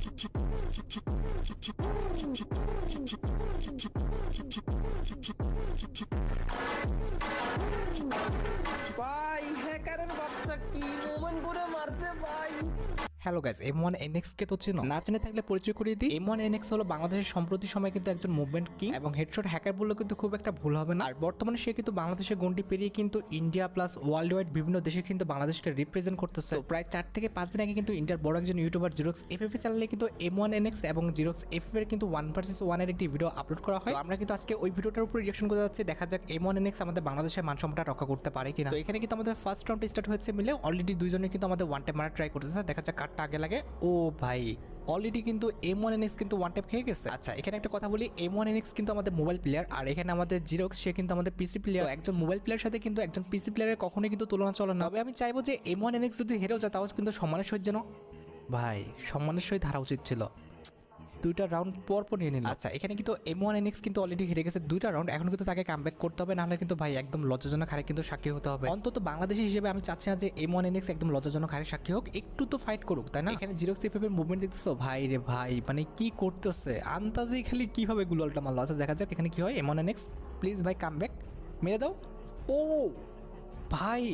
ভাই হ্যাকারের বাচ্চা কি মোমেন্ট করে মারতে ভাই। হ্যালো গাইস, M1NX কে তো চিনো? না জেনে থাকলে পরিচয় করিয়ে দিই। M1NX হলো বাংলাদেশের সম্প্রতি সময় কিন্তু একজন মুভমেন্ট কিং এবং হেডশট হ্যাকার বললেও কিন্তু খুব একটা ভুল হবে না। আর বর্তমানে সে কিন্তু বাংলাদেশের গন্ডি পেরিয়ে কিন্তু ইন্ডিয়া প্লাস ওয়ার্ল্ড ওয়াইড বিভিন্ন দেশে কিন্তু বাংলাদেশকে রিপ্রেজেন্ট করতেছে। তো প্রায় 4 থেকে 5 দিন আগে কিন্তু ইন্ডিয়ার বড় একজন ইউটিউবার জিরক্স এফএফ চ্যানেলে কিন্তু M1NX এবং জিরক্স এফএফ এর কিন্তু 1 vs 1 এর একটি ভিডিও আপলোড করা হয়। তো আমরা কিন্তু আজকে ওই ভিডিওটার উপর রিঅ্যাকশন করতে যাচ্ছি, দেখা যাক M1NX আমাদের বাংলাদেশের মানসম্মানটা রক্ষা করতে পারে কিনা। তো এখানে কিন্তু আমাদের ফার্স্ট রাউন্ড স্টার্ট হয়েছে মিলে অলরেডি দুইজনে কিন্তু আমাদের ওয়ান টাইম মারা ট্রাই করতেছে, দেখা যাক কারটা আগে লাগে। ও ভাই অলরেডি কিন্তু M1NX কিন্তু ওয়ান ট্যাপ খেয়ে গেছে। আচ্ছা এখানে একটা কথা বলি, M1NX কিন্তু আমাদের মোবাইল প্লেয়ার আর এখানে আমাদের জিরক্স সে কিন্তু আমাদের পিসি প্লেয়ার। একজন মোবাইল প্লেয়ারের সাথে কিন্তু একজন পিসি প্লেয়ারের কখনোই কিন্তু তুলনা চলে না। তবে আমি চাইবো যে M1NX যদি হেরেও যায় তাও কিন্তু সম্মানের সহিত যেন ভাই সম্মানের সহিত হারা উচিত ছিল। দুইটা রাউন্ড পর পর নিয়ে নিল। আচ্ছা এখানে কিন্তু M1NX কিন্তু অলরেডি হেরে গেছে দুইটা রাউন্ড, এখন কিন্তু তাকে কামব্যাক করতে হবে, নাহলে কিন্তু ভাই একদম লজ্জাজনক হারে কিন্তু সাক্ষী হতে হবে। অন্তত বাংলাদেশি হিসেবে আমি চাচ্ছি না যে M1NX একদম লজ্জাজনক হারে সাক্ষী হোক, একটু তো ফাইট করুক তাই না। এখানে জিরক্স এফএফ এর মুভমেন্ট দেখতেছো ভাই রে ভাই, মানে কি করতেছে আন্তাজে খালি কিভাবে গুললটা মারলো। আচ্ছা দেখা যাক এখানে কি হয়। M1NX প্লিজ ভাই কামব্যাক মেরে দাও। ও ভাই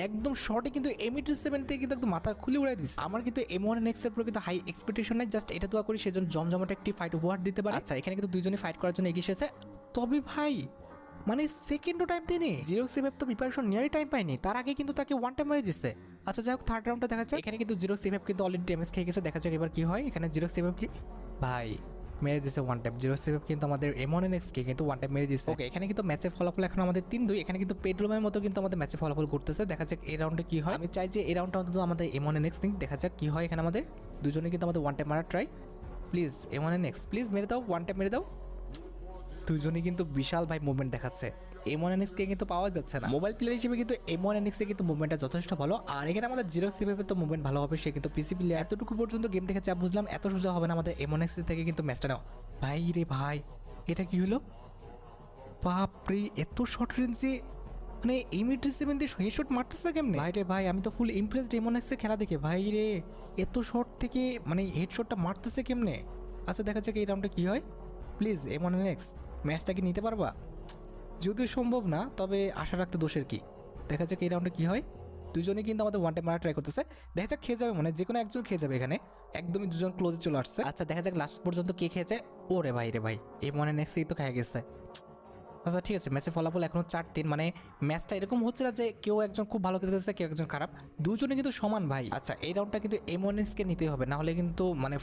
একদম শর্টে কিন্তু M2 থেকে কিন্তু একদম মাথা খুলে উড়াই দিচ্ছে। আমার কিন্তু M1NX এর উপর কিন্তু হাই এক্সপেকটেশন নাই, জাস্ট এটা দোয়া করি সেজন্য জমজমাট একটি ফাইট উপহার দিতে পারে। আচ্ছা এখানে কিন্তু দুইজনই ফাইট করার জন্য এগিয়ে এসেছে। তবে ভাই মানে সেকেন্ডও টাইম দেয়নি, জিরক্স এফএফ তো প্রিপারেশন নিয়ারই টাইম পায়নি, তার আগে কিন্তু তাকে ওয়ান টাইম মারি দিচ্ছে। আচ্ছা যাই হোক থার্ড রাউন্ডটা দেখা যাক। এখানে কিন্তু জিরক্স এফএফ কিন্তু অলরেডি ড্যামেজ খেয়ে গেছে, দেখা যাক এবার কি হয়। এখানে জিরক্স এফএফ কি ভাই মেরে দিছে ওয়ান টাইম। জিরক্স এফএফ কিন্তু আমাদের M1NX কে কিন্তু ওয়ান টাইম মেরে দিচ্ছে। ওকে এখানে কিন্তু ম্যাচের ফলাফল এখন আমাদের 3-2। এখানে কিন্তু পেড্রোমের মতো কিন্তু আমাদের ম্যাচে ফলাফল করতেছে, দেখা যাক এই রাউন্ডে কি হয়। আমি চাই যে এই রাউন্ডটা অন্তত আমাদের M1NX নিক, দেখা যাক কি হয়। এখানে আমাদের দুজনে কিন্তু আমাদের ওয়ান টাইম মারা ট্রাই, প্লিজ M1NX প্লিজ মেরে দাও, ওয়ান টাইম মেরে দাও। দুজনই কিন্তু বিশাল ভাই মুভমেন্ট দেখাচ্ছে। M1NX কে কিন্তু পাওয়া যাচ্ছে না। মোবাইল প্লেয়ার হিসেবে কিন্তু M1NX এর কিন্তু মুভমেন্টটা যথেষ্ট ভালো, আর এখানে আমাদের জিরক্স এফএফ এর তো মুভমেন্ট ভালো হবে, সে কিন্তু পিসি প্লেয়ার। এতটুকু পর্যন্ত গেম দেখে যা বুঝলাম এত সোজা হবে না আমাদের M1NX থেকে কিন্তু ম্যাচটা নাও। ভাই রে ভাই এটা কি হলো, বাপরে এত শর্ট রেঞ্জে মানে M87 দিয়ে হেডশট মারতেছে কেমনে ভাই রে ভাই। আমি তো ফুল ইমপ্রেসড M1NX এর খেলা দেখে ভাই রে, এত শর্ট থেকে মানে হেডশটটা মারতেছে কেমনে। আচ্ছা দেখা যাক এই রাউন্ডে কি হয়। প্লিজ M1NX ম্যাচটা কি নিতে পারবা? যদিও সম্ভব না, তবে আশা রাখতে দোষের কি। দেখা যাক এই রাউন্ডে কি হয়। দুজনে কিন্তু আমাদের ওয়ান টাইম মারা ট্রাই করতেছে, দেখা যাক খেয়ে যাবে, মানে যে কোনো একজন খেয়ে যাবে এখানে। একদমই দুজন ক্লোজে চলে আসছে। আচ্ছা দেখা যাক লাস্ট পর্যন্ত কে খেয়েছে। ওরে ভাই রে ভাই M1NX তো খেয়ে গেছে। আচ্ছা ঠিক আছে, ম্যাচের ফলাফল এখনো 4-3, মানে ম্যাচটা এরকম হচ্ছে না যে কেউ একজন খুব ভালো খেলতেছে কেউ একজন খারাপ, দুজনে কিন্তু সমান ভাই। আচ্ছা এই রাউন্ডটা কিন্তু M1NX কে নিতেই হবে, না হলে কিন্তু মানে